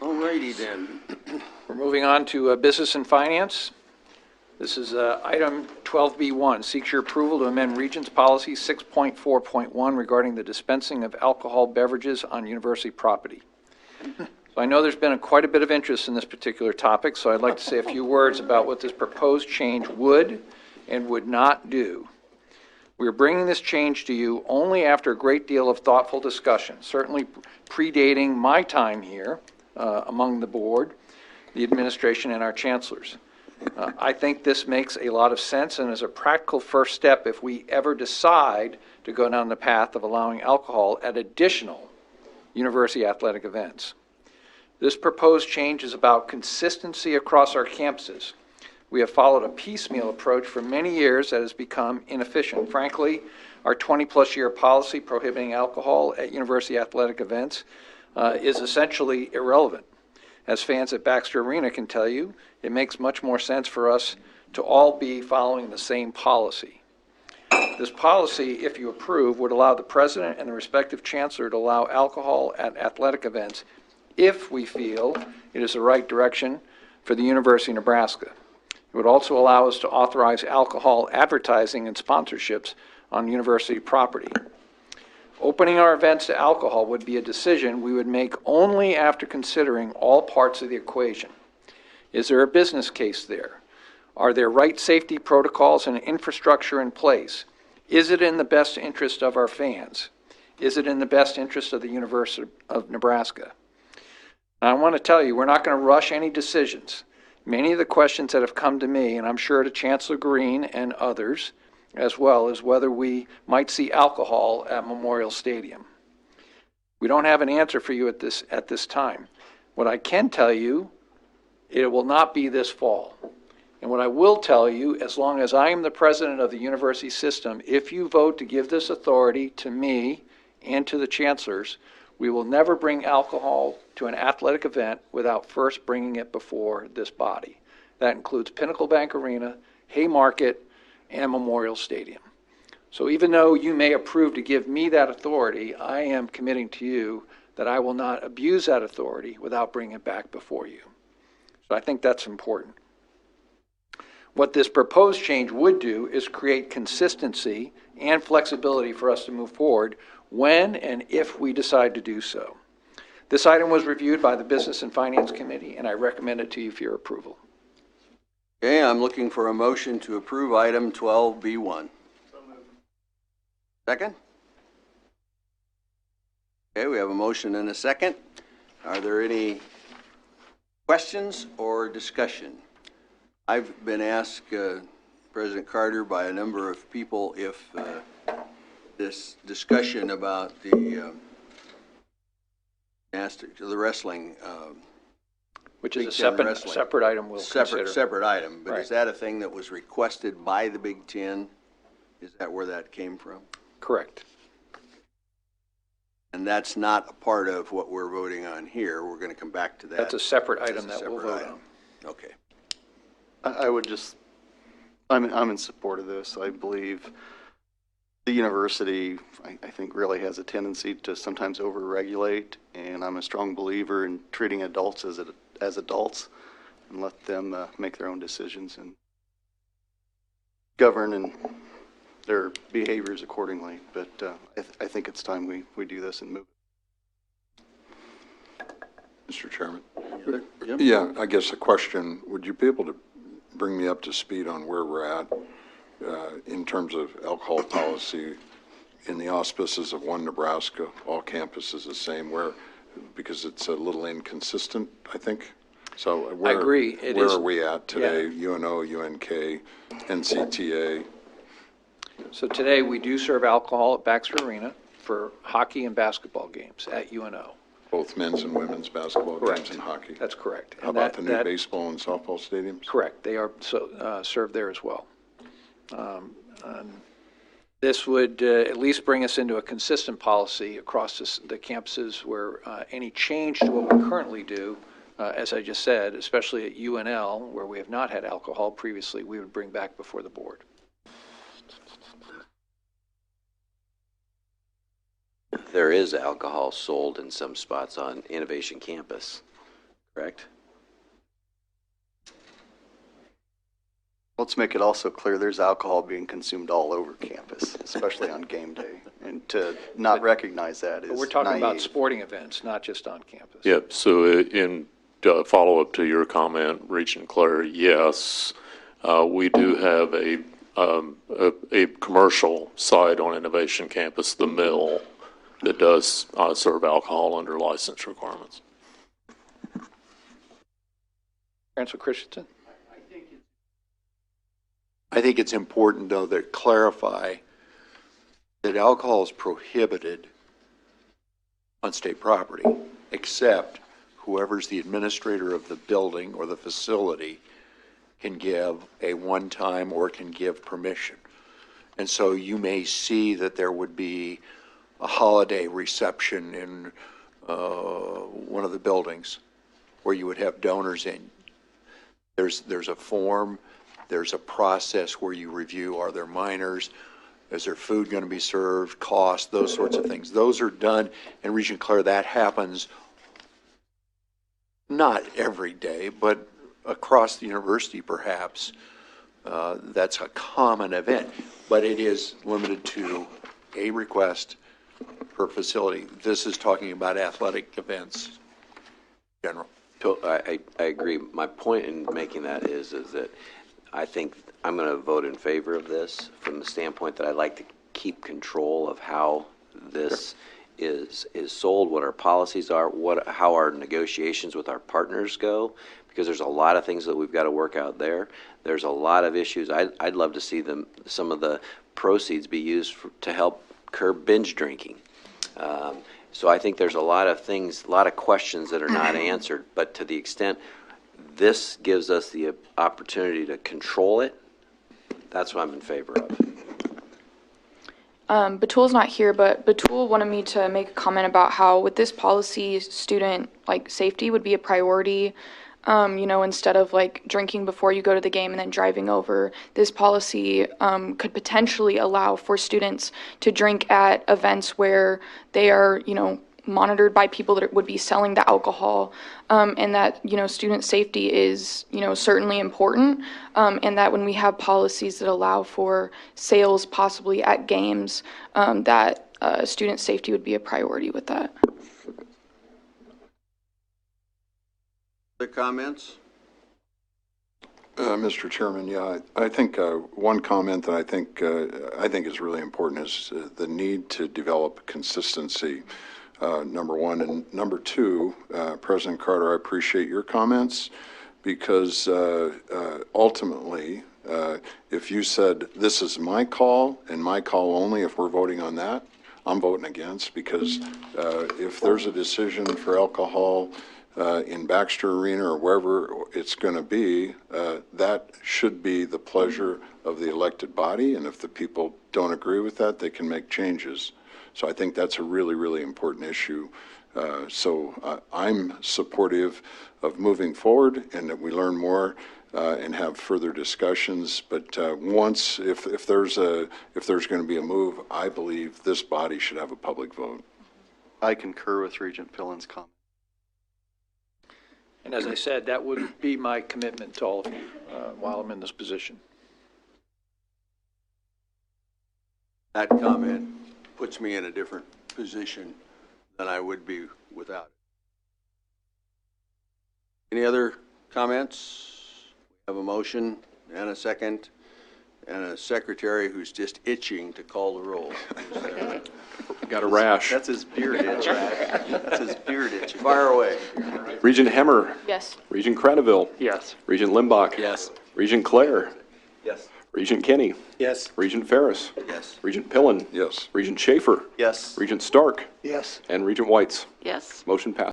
All righty then. We're moving on to business and finance. This is item 12B1, seeks your approval to amend Regents Policy 6.4.1 regarding the dispensing of alcohol beverages on university property. So I know there's been quite a bit of interest in this particular topic, so I'd like to say a few words about what this proposed change would and would not do. We're bringing this change to you only after a great deal of thoughtful discussion, certainly predating my time here among the board, the administration, and our chancellors. I think this makes a lot of sense and is a practical first step if we ever decide to go down the path of allowing alcohol at additional university athletic events. This proposed change is about consistency across our campuses. We have followed a piecemeal approach for many years that has become inefficient. Frankly, our 20-plus year policy prohibiting alcohol at university athletic events is essentially irrelevant. As fans at Baxter Arena can tell you, it makes much more sense for us to all be following the same policy. This policy, if you approve, would allow the president and the respective chancellor to allow alcohol at athletic events if we feel it is the right direction for the University of Nebraska. It would also allow us to authorize alcohol advertising and sponsorships on university property. Opening our events to alcohol would be a decision we would make only after considering all parts of the equation. Is there a business case there? Are there right safety protocols and infrastructure in place? Is it in the best interest of our fans? Is it in the best interest of the University of Nebraska? I want to tell you, we're not going to rush any decisions. Many of the questions that have come to me, and I'm sure to Chancellor Green and others, as well as whether we might see alcohol at Memorial Stadium. We don't have an answer for you at this time. What I can tell you, it will not be this fall. And what I will tell you, as long as I am the president of the university system, if you vote to give this authority to me and to the chancellors, we will never bring alcohol to an athletic event without first bringing it before this body. That includes Pinnacle Bank Arena, Haymarket, and Memorial Stadium. So even though you may approve to give me that authority, I am committing to you that I will not abuse that authority without bringing it back before you. So I think that's important. What this proposed change would do is create consistency and flexibility for us to move forward when and if we decide to do so. This item was reviewed by the Business and Finance Committee, and I recommend it to you for your approval. Okay, I'm looking for a motion to approve item 12B1. So moved. Second? Okay, we have a motion and a second. Are there any questions or discussion? I've been asked, President Carter, by a number of people if this discussion about the wrestling, which is a separate item we'll consider. Separate item, but right. Is that a thing that was requested by the Big Ten? Is that where that came from? Correct. And that's not a part of what we're voting on here. We're going to come back to that. That's a separate item that we'll vote on. Okay. I would just, I'm in support of this. I believe the university, I think, really has a tendency to sometimes over-regulate, and I'm a strong believer in treating adults as adults and let them make their own decisions and govern and their behaviors accordingly. But I think it's time we do this and move. Mr. Chairman. Yep. Yeah, I guess a question, would you be able to bring me up to speed on where we're at in terms of alcohol policy in the auspices of One Nebraska? All campuses the same, because it's a little inconsistent, I think. So I agree. Where are we at today? Yeah. UNO, UNK, NCTA. So today we do serve alcohol at Baxter Arena for hockey and basketball games at UNO. Both men's and women's basketball correct. games and hockey. That's correct. How about the new baseball and softball stadiums? Correct. They are served there as well. This would at least bring us into a consistent policy across the campuses where any change to what we currently do, as I just said, especially at UNL, where we have not had alcohol previously, we would bring back before the board. There is alcohol sold in some spots on Innovation Campus. correct? Let's make it also clear there's alcohol being consumed all over campus, especially on game day. And to not recognize that is But we're talking about naive. sporting events, not just on campus. Yep, so in follow-up to your comment, Regent Claire, yes, we do have a commercial site on Innovation Campus, the Mill, that does serve alcohol under license requirements. Councilor Christensen? I think it's important, though, to clarify that alcohol is prohibited on state property, except whoever's the administrator of the building or the facility can give a one-time or can give permission. And so you may see that there would be a holiday reception in one of the buildings where you would have donors in. There's a form. There's a process where you review, are there minors? Is there food going to be served? Cost, those sorts of things. Those are done in Regent Claire. That happens not every day, but across the university perhaps. That's a common event, but it is limited to a request per facility. This is talking about athletic events in general. I agree. My point in making that is that I think I'm going to vote in favor of this from the standpoint that I'd like to keep control of how this is sold, what our policies are, how our negotiations with our partners go, because there's a lot of things that we've got to work out there. There's a lot of issues. I'd love to see some of the proceeds be used to help curb binge drinking. So I think there's a lot of things, a lot of questions that are not answered, but to the extent this gives us the opportunity to control it, that's what I'm in favor of. Batul's not here, but Batul wanted me to make a comment about how with this policy, student safety would be a priority. Instead of drinking before you go to the game and then driving over, this policy could potentially allow for students to drink at events where they are, monitored by people that would be selling the alcohol, and that, student safety is, certainly important, and that when we have policies that allow for sales possibly at games, that student safety would be a priority with that. Other comments? Mr. Chairman, yeah, I think one comment that I think is really important is the need to develop consistency. Number one, and number two, President Carter, I appreciate your comments because ultimately, if you said this is my call and my call only, if we're voting on that, I'm voting against because if there's a decision for alcohol in Baxter Arena or wherever it's going to be, that should be the pleasure of the elected body. And if the people don't agree with that, they can make changes. So I think that's a really, really important issue. So I'm supportive of moving forward and that we learn more and have further discussions. But if there's going to be a move, I believe this body should have a public vote. I concur with Regent Pillen's comment. And as I said, that would be my commitment to all of you while I'm in this position. That comment puts me in a different position than I would be without it. Any other comments? We have a motion and a second, and a secretary who's just itching to call the roll. Got a rash. That's his beard itch. That's his beard itch. Fire away. Regent Hemmer. Yes. Regent Cradaville. Yes. Regent Limbach. Yes. Regent Claire. Yes. Regent Kenny. Yes. Regent Ferris. Yes. Regent Pillen. Yes. Regent Schaefer. Yes. Regent Stark. Yes. And Regent Whites. Yes. Motion passed.